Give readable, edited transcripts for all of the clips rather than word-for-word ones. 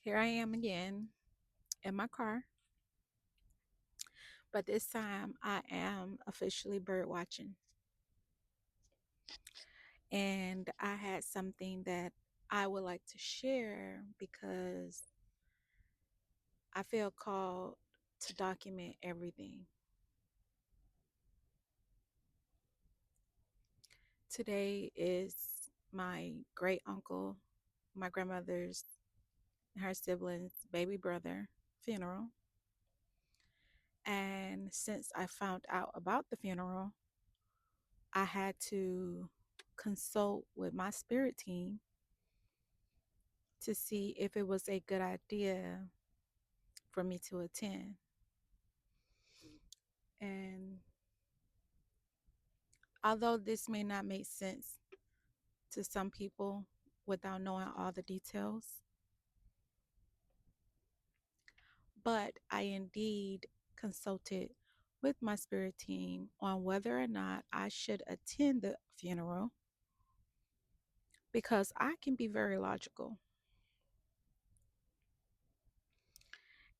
Here I am again in my car, but this time I am officially bird watching. And I had something that I would like to share because I feel called to document everything. Today is my great uncle, my grandmother's, her siblings' baby brother funeral. And since I found out about the funeral, I had to consult with my spirit team to see if it was a good idea for me to attend. And although this may not make sense to some people without knowing all the details, but I indeed consulted with my spirit team on whether or not I should attend the funeral because I can be very logical.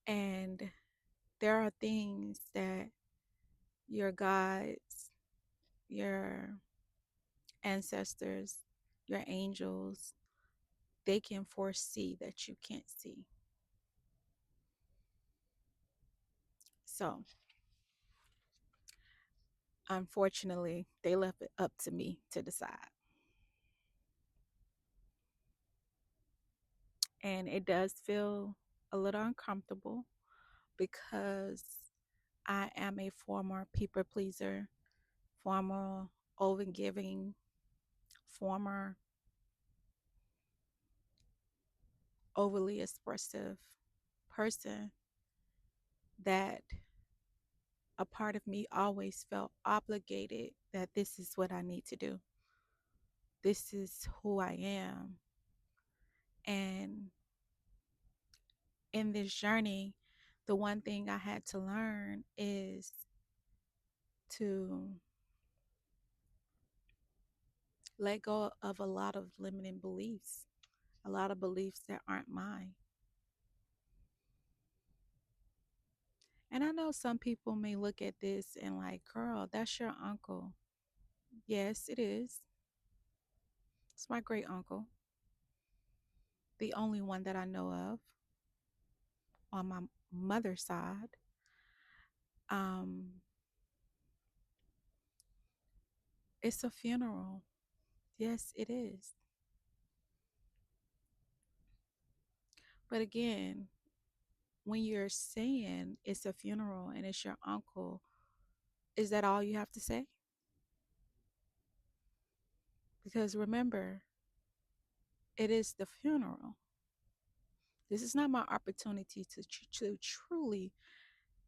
And there are things that your guides, your ancestors, your angels, they can foresee that you can't see. So, unfortunately, they left it up to me to decide. And it does feel a little uncomfortable because I am a former people pleaser, former overgiving, former overly expressive person that a part of me always felt obligated that this is what I need to do. This is who I am. And in this journey, the one thing I had to learn is to let go of a lot of limiting beliefs, a lot of beliefs that aren't mine. And I know some people may look at this and like, girl, that's your uncle. Yes, it is. It's my great uncle, the only one that I know of on my mother's side. Um, it's a funeral. Yes, it is. But again, when you're saying it's a funeral and it's your uncle, is that all you have to say? Because remember, it is the funeral. This is not my opportunity to truly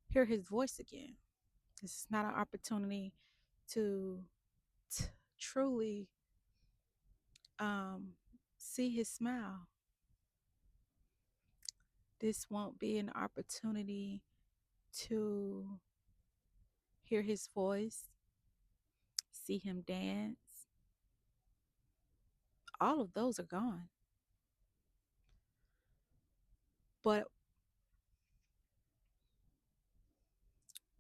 hear his voice again. This is not an opportunity to t- truly um, see his smile. This won't be an opportunity to hear his voice, see him dance. All of those are gone. But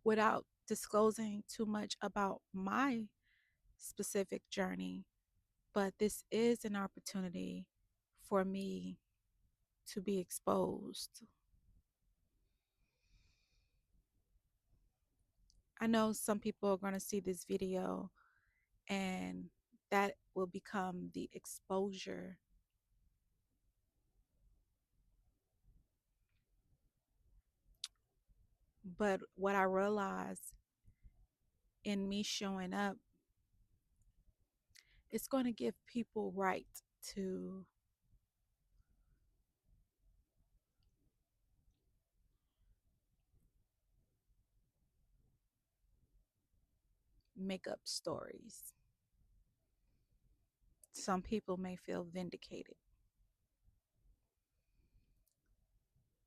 without disclosing too much about my specific journey, but this is an opportunity for me to be exposed. I know some people are going to see this video and that will become the exposure. But what I realized in me showing up, it's going to give people right to make up stories. Some people may feel vindicated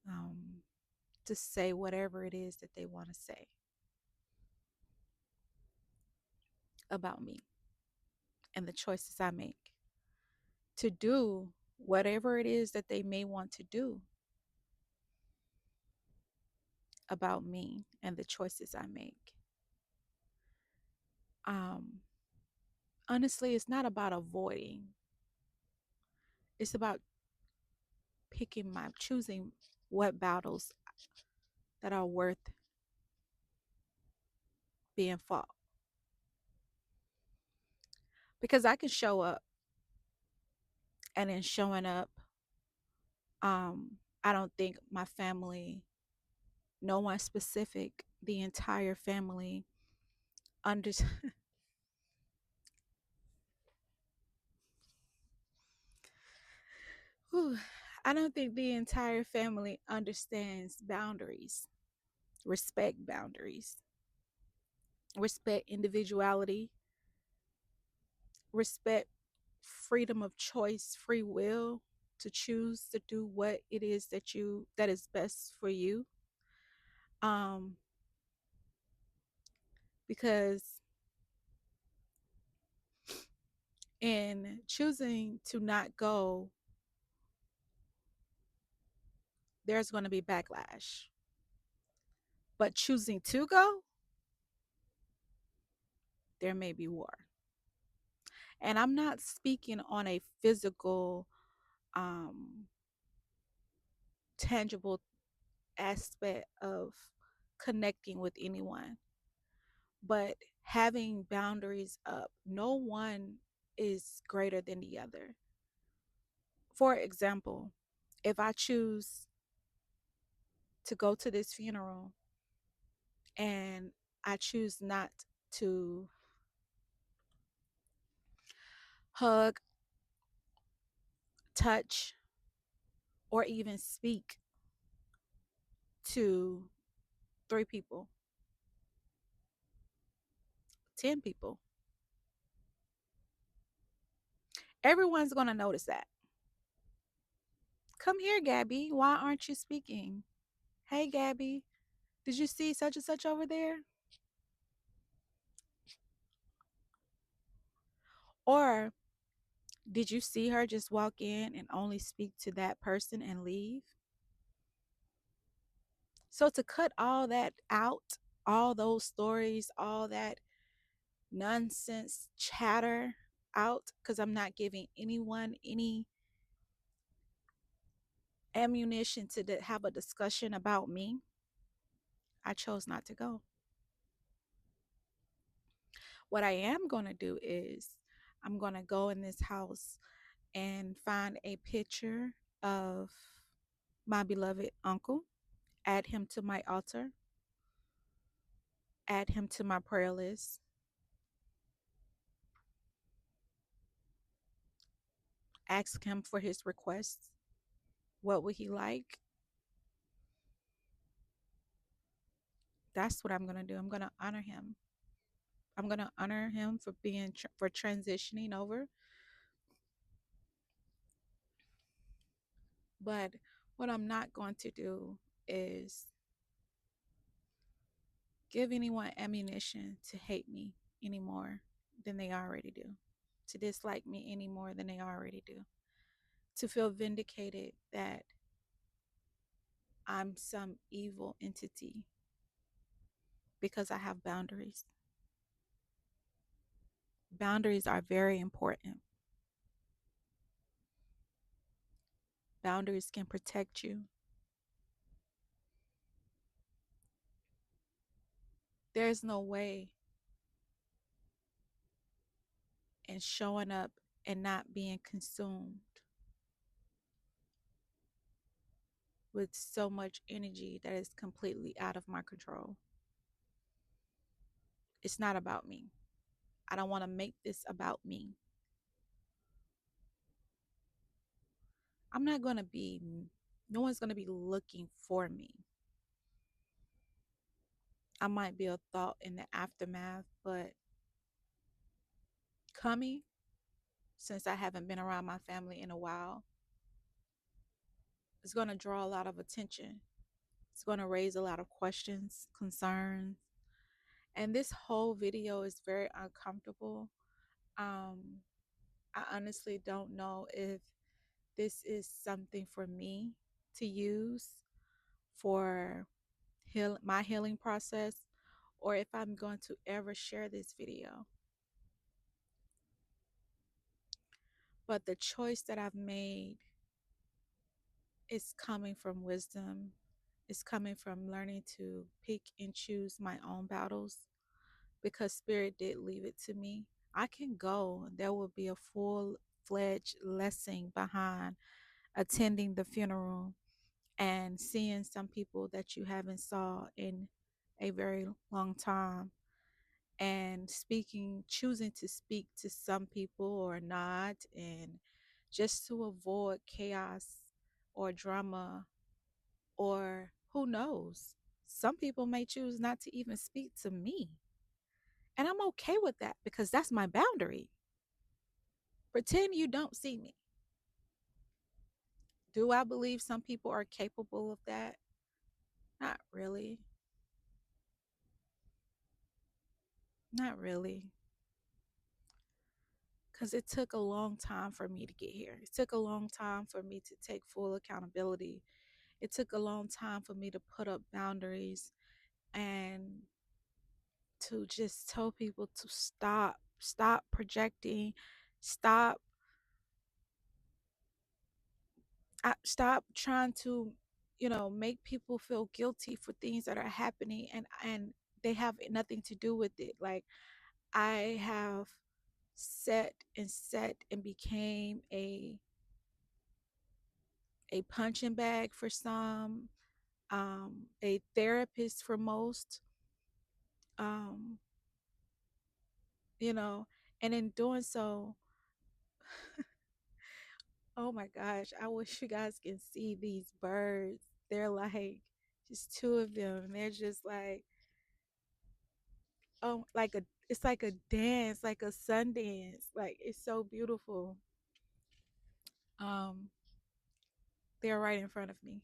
um, to say whatever it is that they want to say about me and the choices I make to do whatever it is that they may want to do. about me and the choices I make. Um, Honestly, it's not about avoiding, it's about choosing what battles that are worth being fought. Because I can show up, and in showing up, I don't think my family, no one specific, the entire family under Whew, I don't think the entire family understands boundaries, respect boundaries, respect individuality, respect freedom of choice, free will to choose to do what it is that is best for you. Um, because in choosing to not go, there's going to be backlash. But choosing to go, there may be war. And I'm not speaking on a physical, um, tangible aspect of connecting with anyone, but having boundaries up. No one is greater than the other. For example, if I choose to go to this funeral and I choose not to hug, touch, or even speak to 3 people, 10 people, everyone's going to notice that. Come here, Gabby. Why aren't you speaking? Hey, Gabby, did you see such and such over there? Or did you see her just walk in and only speak to that person and leave? So to cut all that out, all those stories, all that nonsense chatter out, because I'm not giving anyone any ammunition to have a discussion about me, I chose not to go. What I am going to do is I'm going to go in this house and find a picture of my beloved uncle, add him to my altar, add him to my prayer list, ask him for his requests. What would he like? That's what I'm going to do. I'm going to honor him. I'm going to honor him for for transitioning over. But what I'm not going to do is give anyone ammunition to hate me any more than they already do, to dislike me any more than they already do, to feel vindicated that I'm some evil entity because I have boundaries. Boundaries are very important. Boundaries can protect you. There's no way in showing up and not being consumed with so much energy that is completely out of my control. It's not about me. I don't want to make this about me. I'm not going to be, no one's going to be looking for me. I might be a thought in the aftermath, but coming, since I haven't been around my family in a while, it's going to draw a lot of attention. It's going to raise a lot of questions, concerns. And this whole video is very uncomfortable. Um, I honestly don't know if this is something for me to use for my healing process, or if I'm going to ever share this video. But the choice that I've made is coming from wisdom. It's coming from learning to pick and choose my own battles, because Spirit did leave it to me. I can go. There will be a full-fledged lesson behind attending the funeral and seeing some people that you haven't saw in a very long time, and choosing to speak to some people or not, and just to avoid chaos or drama, or who knows, some people may choose not to even speak to me, and I'm okay with that, because that's my boundary. Pretend you don't see me. Do I believe some people are capable of that? Not really. Not really. Because it took a long time for me to get here. It took a long time for me to take full accountability. It took a long time for me to put up boundaries and to just tell people to stop projecting, stop, stop trying to, make people feel guilty for things that are happening, and they have nothing to do with it. Like, I have set and became a punching bag for some, a therapist for most, um, you know, and in doing so, oh my gosh, I wish you guys can see these birds. They're like just two of them, and they're just like, oh, it's like a dance, like a sun dance. Like, it's so beautiful. Um, they're right in front of me.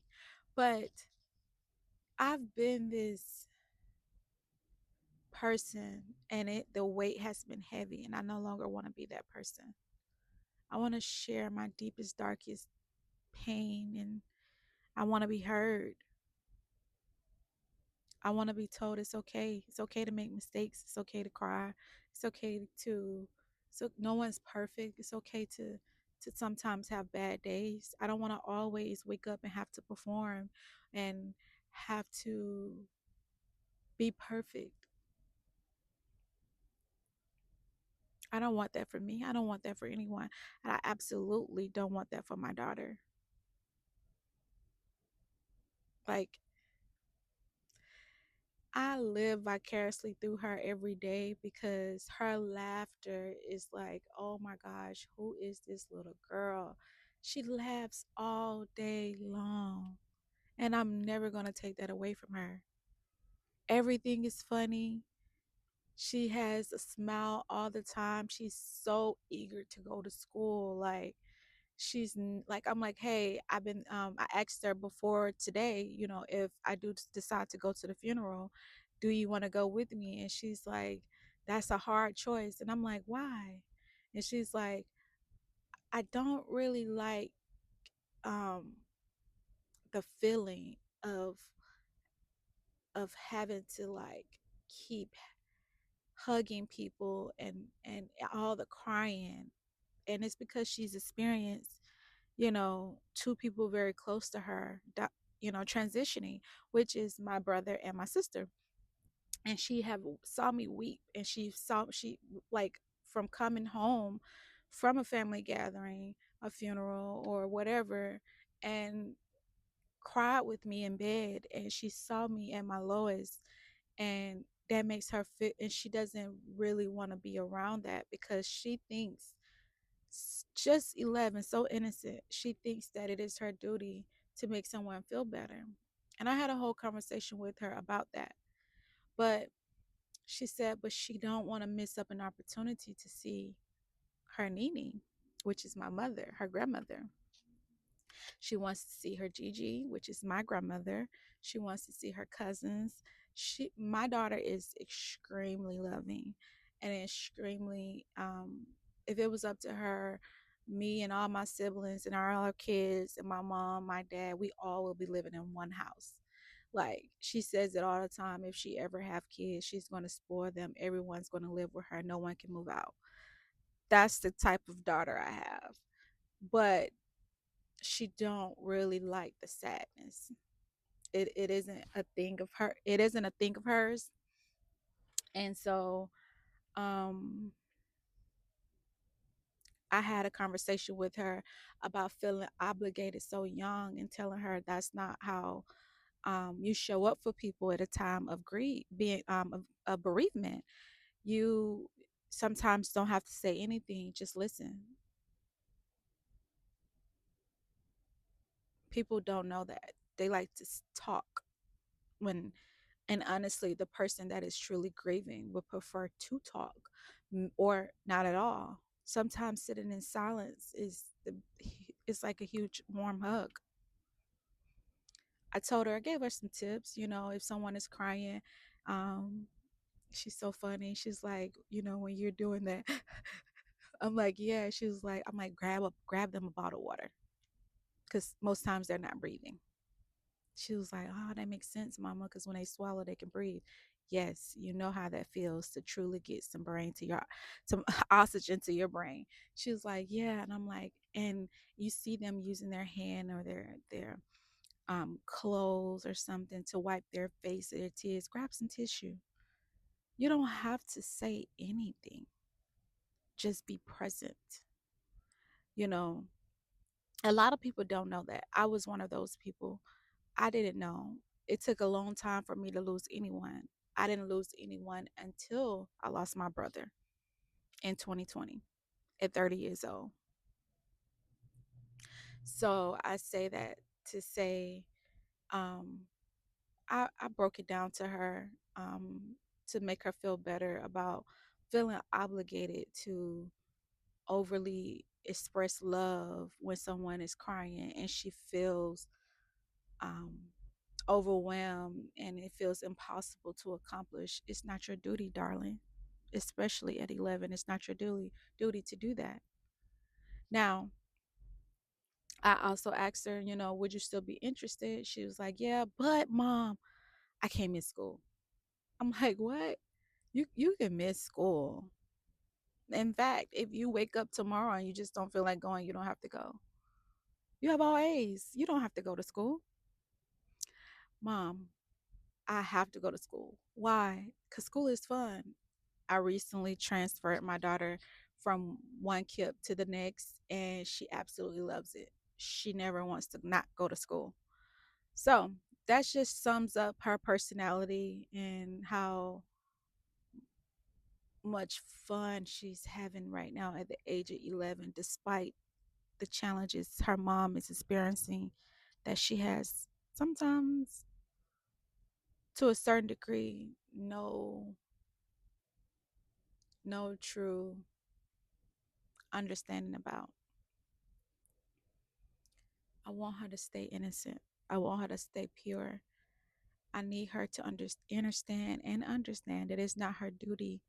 But I've been this person, and the weight has been heavy, and I no longer want to be that person. I want to share my deepest, darkest pain, and I want to be heard. I want to be told it's okay. It's okay to make mistakes. It's okay to cry. It's okay to, so no one's perfect. It's okay to sometimes have bad days. I don't want to always wake up and have to perform and have to be perfect. I don't want that for me. I don't want that for anyone. And I absolutely don't want that for my daughter. Like, I live vicariously through her every day, because her laughter is like, oh my gosh, who is this little girl? She laughs all day long, and I'm never going to take that away from her. Everything is funny. She has a smile all the time. She's so eager to go to school. Like, like, I'm like, hey, I asked her before today, if I do decide to go to the funeral, do you want to go with me? And she's like, that's a hard choice. And I'm like, why? And she's like, I don't really like um the feeling of having to, like, keep hugging people, and all the crying. And it's because she's experienced, two people very close to her, transitioning, which is my brother and my sister. And she have saw me weep, and she, like, from coming home from a family gathering, a funeral, or whatever, and cried with me in bed, and she saw me at my lowest, and that makes her fit, and she doesn't really want to be around that, because she thinks, just 11, so innocent, she thinks that it is her duty to make someone feel better. And I had a whole conversation with her about that. But she said, but she don't want to miss up an opportunity to see her Nini, which is my mother, her grandmother. She wants to see her Gigi, which is my grandmother. She wants to see her cousins. My daughter is extremely loving, and extremely, if it was up to her, me and all my siblings and all our kids and my mom, my dad, we all will be living in one house. Like she says it all the time. If she ever have kids, she's going to spoil them. Everyone's going to live with her. No one can move out. That's the type of daughter I have. But she don't really like the sadness. It isn't a thing of her. It isn't a thing of hers. And so um I had a conversation with her about feeling obligated so young and telling her that's not how you show up for people at a time of grief, being of bereavement. You sometimes don't have to say anything, just listen. People don't know that. They like to talk when, and honestly, the person that is truly grieving would prefer to talk or not at all. Sometimes sitting in silence is like a huge warm hug. I told her, I gave her some tips, if someone is crying, um, she's so funny. She's like, when you're doing that, I'm like, yeah. She was like, I'm like, grab them a bottle of water, because most times they're not breathing. She was like, oh, that makes sense, mama, because when they swallow, they can breathe. Yes, you know how that feels to truly get some oxygen to your brain. She was like, yeah. And I'm like, and you see them using their hand or their clothes or something to wipe their face or their tears. Grab some tissue. You don't have to say anything. Just be present. You know, a lot of people don't know that. I was one of those people. I didn't know. It took a long time for me to lose anyone. I didn't lose anyone until I lost my brother in 2020 at 30 years old. So I say that to say, um, I broke it down to her, to make her feel better about feeling obligated to overly express love when someone is crying and she feels um, overwhelmed and it feels impossible to accomplish. It's not your duty, darling. Especially at 11, it's not your duty to do that. Now, I also asked her, would you still be interested? She was like, yeah, but mom, I can't miss school. I'm like, what? You can miss school. In fact, if you wake up tomorrow and you just don't feel like going, you don't have to go. You have all A's. You don't have to go to school. Mom, I have to go to school. Why? Because school is fun. I recently transferred my daughter from one KIP to the next, and she absolutely loves it. She never wants to not go to school. So that just sums up her personality and how much fun she's having right now at the age of 11, despite the challenges her mom is experiencing, that she has sometimes, to a certain degree, no true understanding about. I want her to stay innocent. I want her to stay pure. I need her to understand that it's not her duty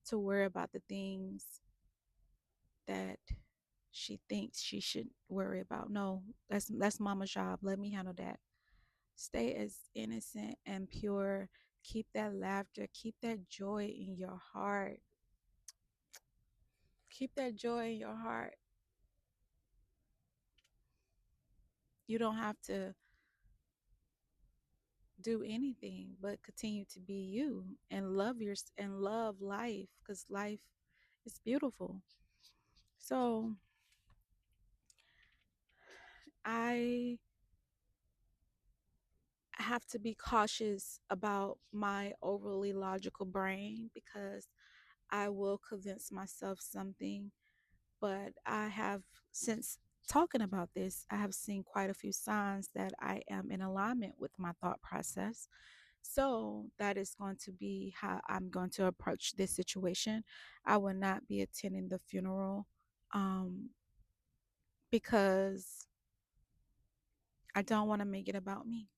to worry about the things that she thinks she should worry about. No, that's mama's job. Let me handle that. Stay as innocent and pure. Keep that laughter. Keep that joy in your heart. Keep that joy in your heart. You don't have to do anything but continue to be you and love life, because life is beautiful. So I have to be cautious about my overly logical brain, because I will convince myself something. But I have, since talking about this, I have seen quite a few signs that I am in alignment with my thought process. So that is going to be how I'm going to approach this situation. I will not be attending the funeral, um, because I don't want to make it about me.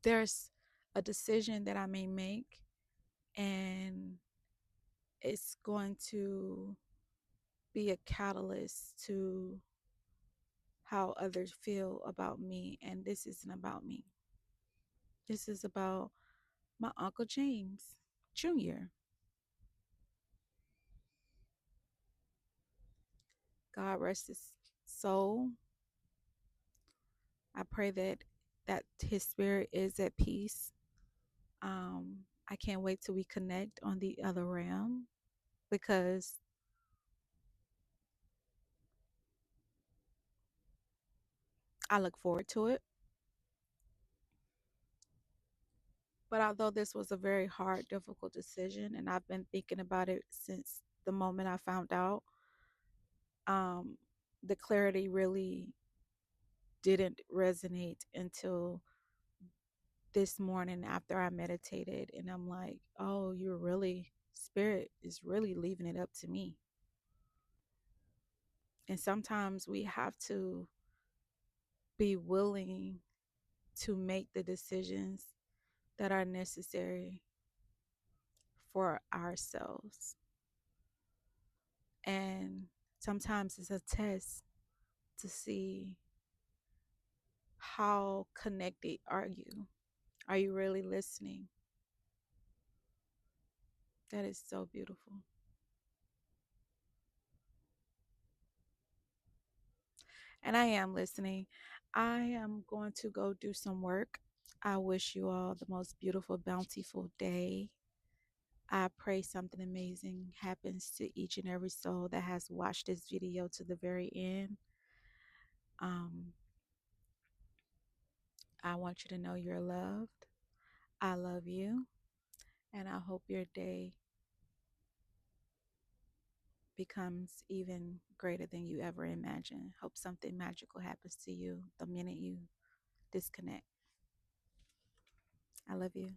There's a decision that I may make, and it's going to be a catalyst to how others feel about me. And this isn't about me. This is about my Uncle James Jr. God rest his soul. I pray that his spirit is at peace. I can't wait till we connect on the other realm because I look forward to it. But although this was a very hard, difficult decision, and I've been thinking about it since the moment I found out, um, the clarity really didn't resonate until this morning after I meditated. And I'm like, oh, spirit is really leaving it up to me. And sometimes we have to be willing to make the decisions that are necessary for ourselves. And sometimes it's a test to see how connected are you? Are you really listening? That is so beautiful. And I am listening. I am going to go do some work. I wish you all the most beautiful, bountiful day. I pray something amazing happens to each and every soul that has watched this video to the very end. Um, I want you to know you're loved. I love you. And I hope your day becomes even greater than you ever imagined. Hope something magical happens to you the minute you disconnect. I love you.